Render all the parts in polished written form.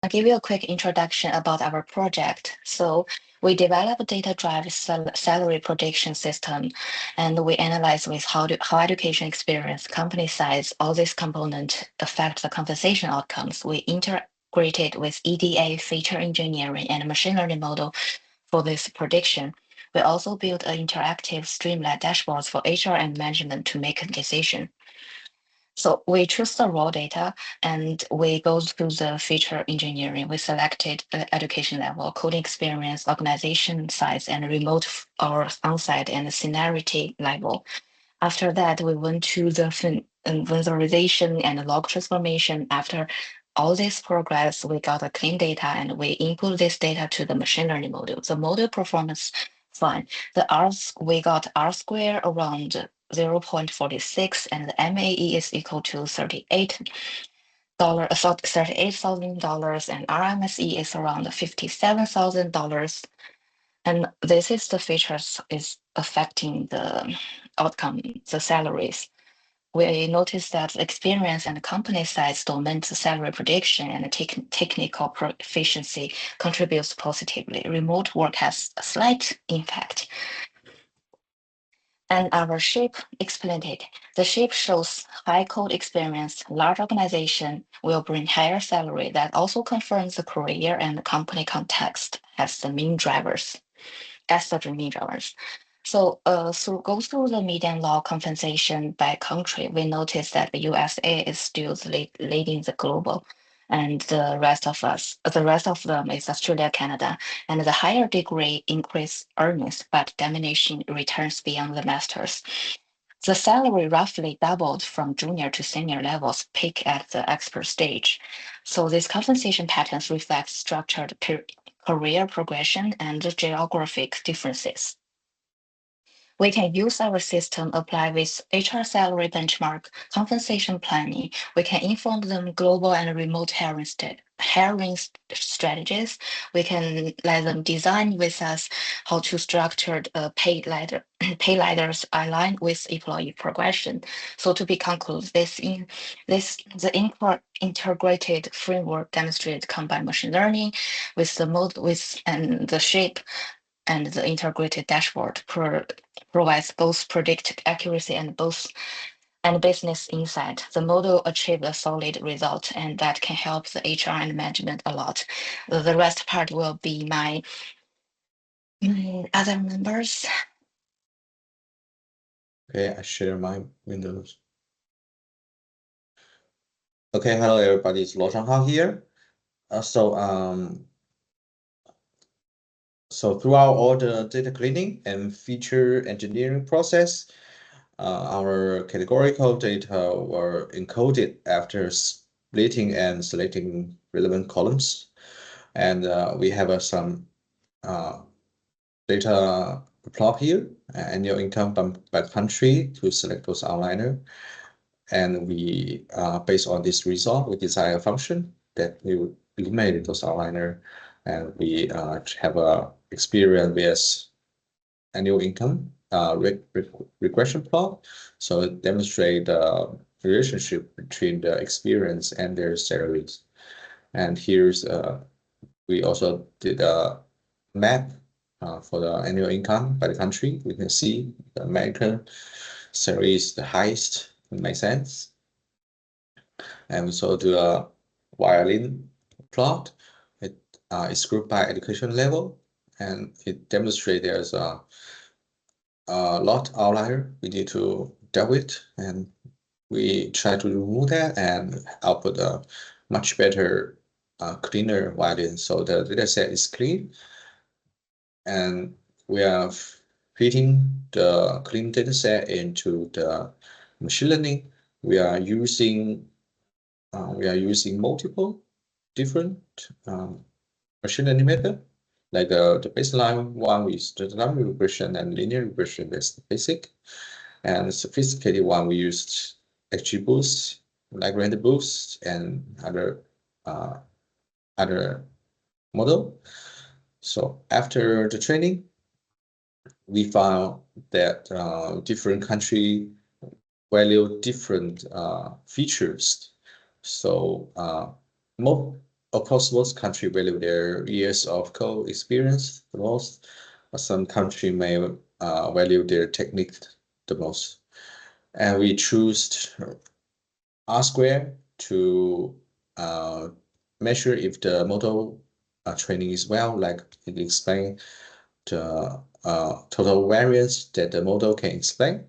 I'll give you a quick introduction about our project. So we develop a data-driven salary prediction system, and we analyze with how education experience, company size, all these components affect the compensation outcomes. We integrated with EDA, feature engineering, and machine learning model for this prediction. We also built an interactive streamlined dashboards for HR and management to make a decision. So we choose the raw data and we go through the feature engineering. We selected the education level, coding experience, organization size, and remote or on-site and seniority level. After that, we went to the visualization and log transformation. After all this progress, we got a clean data and we input this data to the machine learning model. The model performance fine. We got R square around 0.46 and the MAE is equal to $38,000 and RMSE is around $57,000. And this is the features is affecting the outcome, the salaries. We noticed that experience and company size dominate the salary prediction and technical proficiency contributes positively. Remote work has a slight impact. And our shape explained it. The shape shows high code experience, large organization will bring higher salary. That also confirms the career and the company context as the main drivers. As the main drivers. So, go through the median law compensation by country. We notice that the USA is still leading the global, and the rest of them is Australia, Canada, and the higher degree increase earnings, but diminishing returns beyond the masters. The salary roughly doubled from junior to senior levels, peak at the expert stage. So these compensation patterns reflect structured career progression and geographic differences. We can use our system apply with HR salary benchmark, compensation planning. We can inform them global and remote hiring strategies. We can let them design with us how to structure pay ladder, pay ladders aligned with employee progression. So to be concluded, the integrated framework demonstrates combined machine learning with the mode with and the shape and the integrated dashboard provides both predict accuracy and business insight. The model achieved a solid result, and that can help the HR and management a lot. The rest part will be my other members. Okay, I share my windows. Okay, hello everybody, it's Chenghao here. So throughout all the data cleaning and feature engineering process, our categorical data were encoded after splitting and selecting relevant columns. And we have some data plot here, annual income by country to select those outliner. And we, based on this result, we design a function that we would eliminate those outliner, and we have a experience with annual income regression plot. So it demonstrates the relationship between the experience and their salaries. And here's we also did a map for the annual income by the country. We can see the American salary is the highest, it makes sense. And we saw the violin plot. It is grouped by education level, and it demonstrates there's a lot outlier we need to deal with, and we try to remove that and output a much better, cleaner violin. So the data set is clean, and we are fitting the clean data set into the machine learning. We are using multiple different machine learning method, like the baseline one with the dynamic regression and linear regression. That's the basic, and the sophisticated one we used XGBoost, Lagrange boost, and other model. So after the training, we found that different country value different features. So of course, most country value their years of code experience the most, but some country may value their technique the most. And we choose R square to uh, measure if the model training is well, like it explain the total variance that the model can explain,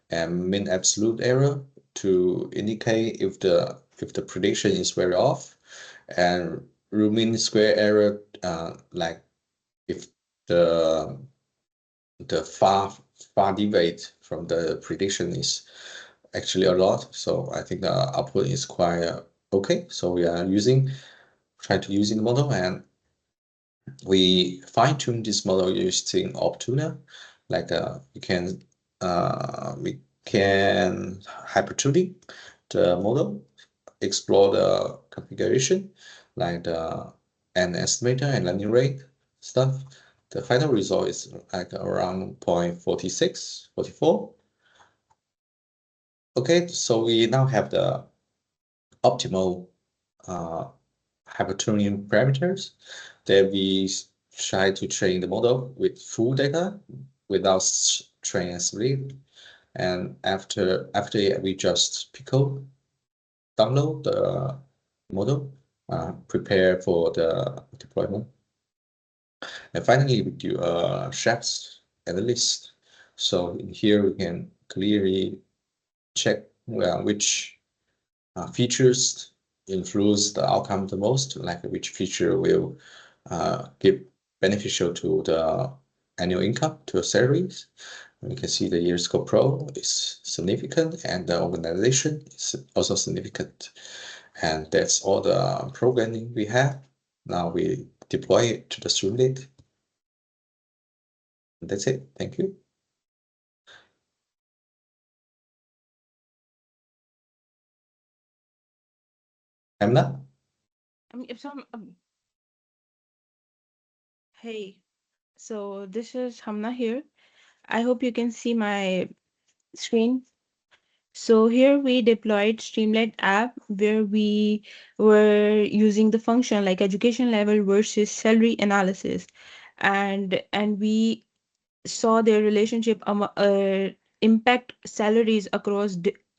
and mean absolute error to indicate if the prediction is very off, and mean square error, like if the the far deviate from the prediction is actually a lot. So I think the output is quite okay. So we are trying to using the model, and we fine tune this model using Optuna. Like we can hyper tuning the model, explore the configuration, like the an estimator and learning rate stuff. The final result is like around 0.46, 44. Okay, so we now have the optimal uh, hypertuning parameters that we try to train the model with full data without train and split. And after we just pickle, download the model, prepare for the deployment. And finally, we do a chefs analyst. So in here we can clearly check which features influence the outcome the most, like which feature will give beneficial to the annual income, to the salaries. We can see the year scope pro is significant and the organization is also significant. And that's all the programming we have. Now we deploy it to the Streamlit. That's it. Thank you. Hamna? If some, hey, so this is Hamna here. I hope you can see my screen. So here we deployed Streamlit app where we were using the function like education level versus salary analysis, and we saw their relationship impact salaries across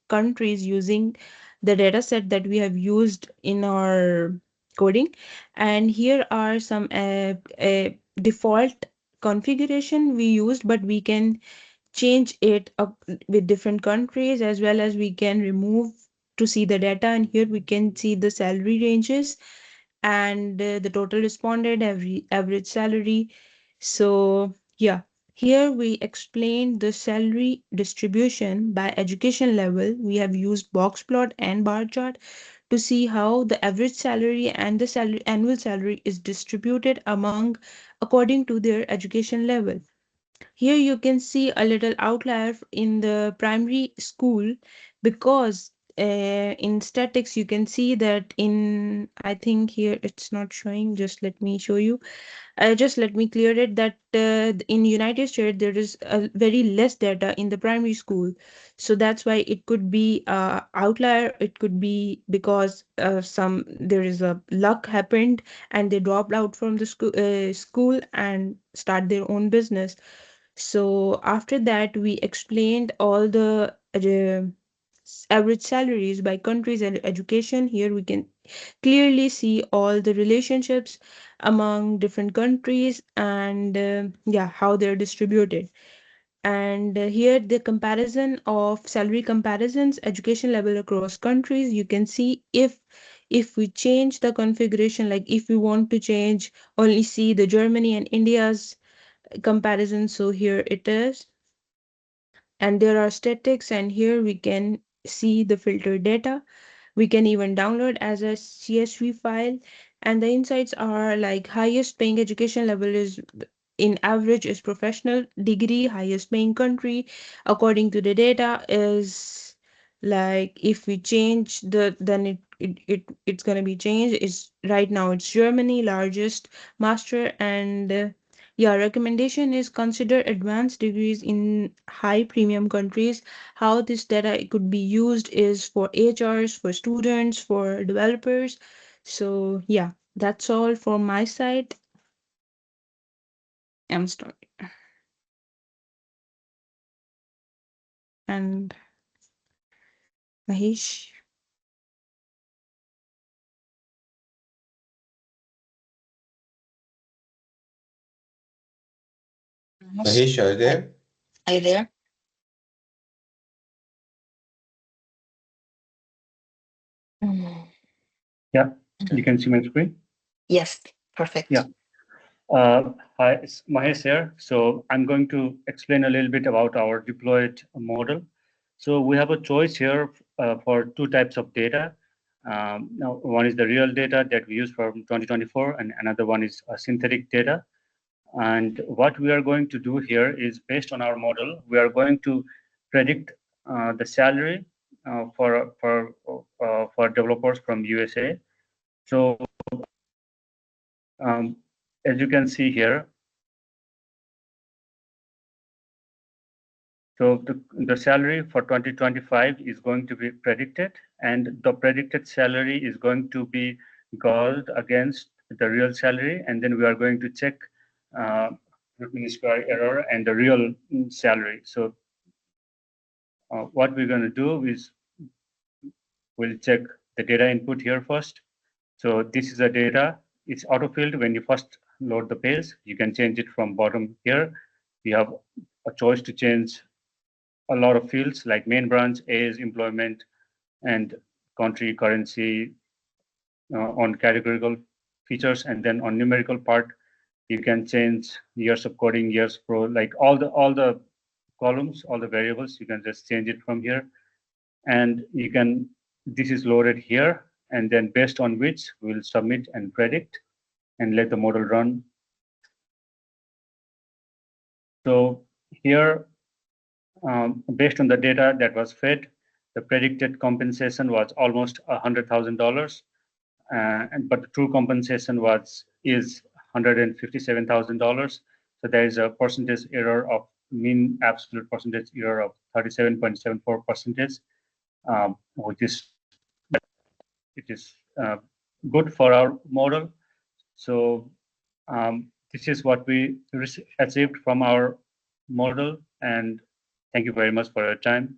countries using the data set that we have used in our coding. And here are some default configuration we used, but we can change it up with different countries, as well as we can remove to see the data. And here we can see the salary ranges and the total responded, every average salary. So yeah, here we explain the salary distribution by education level. We have used box plot and bar chart to see how the average salary and the salary annual salary is distributed among according to their education level. Here you can see a little outlier in the primary school, because in statics you can see that in, I think here it's not showing, just let me show you. Just let me clear it that in United States there is a very less data in the primary school, so that's why it could be outlier. It could be because some there is a luck happened and they dropped out from the school and start their own business. So after that, we explained all the average salaries by countries and education. Here we can clearly see all the relationships among different countries and yeah, how they're distributed. And here the comparison of salary comparisons, education level across countries. You can see if we change the configuration, like if we want to change only see the Germany and India's comparison. So here it is, and there are statics, and here we can see the filtered data. We can even download as a CSV file, and the insights are like highest paying education level is in average is professional degree. Highest paying country according to the data is, like if we change the, then it's going to be changed. Is right now it's Germany largest master. And yeah, recommendation is consider advanced degrees in high premium countries. How this data could be used is for HRs, for students, for developers. So yeah, That's all from my side. I'm sorry. And Mahesh. Mahesh, are you there? Are you there? Mm. Yeah, you can see my screen. Yes, perfect. Yeah. Hi, it's Mahesh here. So I'm going to explain a little bit about our deployed model. So we have a choice here for two types of data. Now, one is the real data that we use from 2024, and another one is synthetic data. And what we are going to do here is based on our model, we are going to predict the salary for developers from USA. So um, as you can see here, so the salary for 2025 is going to be predicted, and the predicted salary is going to be gold against the real salary, and then we are going to check uh, mean square error and the real salary. So what we're going to do is we'll check the data input here first. So this is the data. It's auto-filled when you first load the page. You can change it from bottom here. You have a choice to change a lot of fields like main branch, age, employment, and country, currency on categorical features. And then on numerical part, you can change years of coding, years pro, like all the columns, all the variables. You can just change it from here, and you can. This is loaded here, and then based on which we'll submit and predict and let the model run. So here, based on the data that was fed, the predicted compensation was almost $100,000, but the true compensation is $157,000. So there is a percentage error of mean absolute percentage error of 37.74%, which is it is good for our model. So this is what we achieved from our model, and thank you very much for your time.